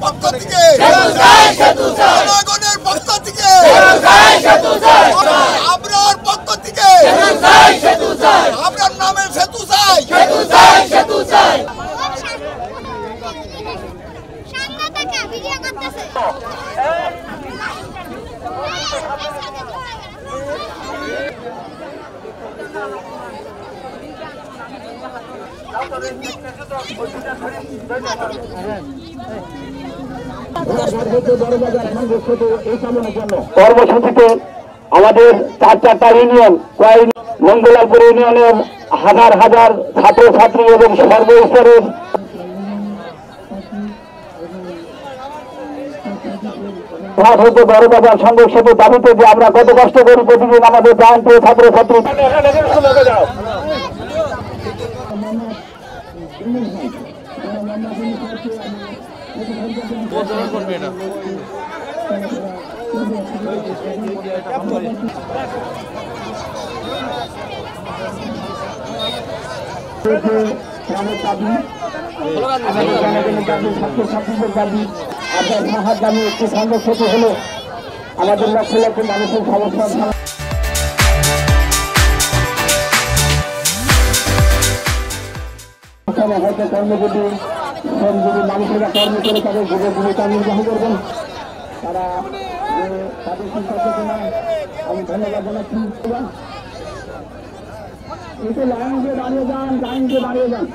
পক্ষ থেকে জনগণের পক্ষ থেকে আমরার পক্ষ থেকে আমরার নামের সেতু চাই। কর্মসূচিতে আমাদের 4টা ইউনিয়ন মঙ্গলাপুর ইউনিয়নের হাজার হাজার ছাত্রছাত্রী এবং সর্বস্তরের বড়বাজার সংযোগ সেতু দাবিতে যে আমরা কত কষ্ট করি প্রতিদিন আমাদের প্রান্তীয় ছাত্রছাত্রী একটি সংযোগ সেতু হলো আমাদের লক্ষ লক্ষ মানুষের সমস্যা। হয়তো কর্মজীবী মানুষেরা কর্ম করে তাদের ভূমিকা নির্বাহ করবেন, তারা তাদের সচেতনা আমি ধন্যবাদ জানাচ্ছি। একটু লাইন দিয়ে দাঁড়িয়ে যান, লাইন দিয়ে দাঁড়িয়ে যান।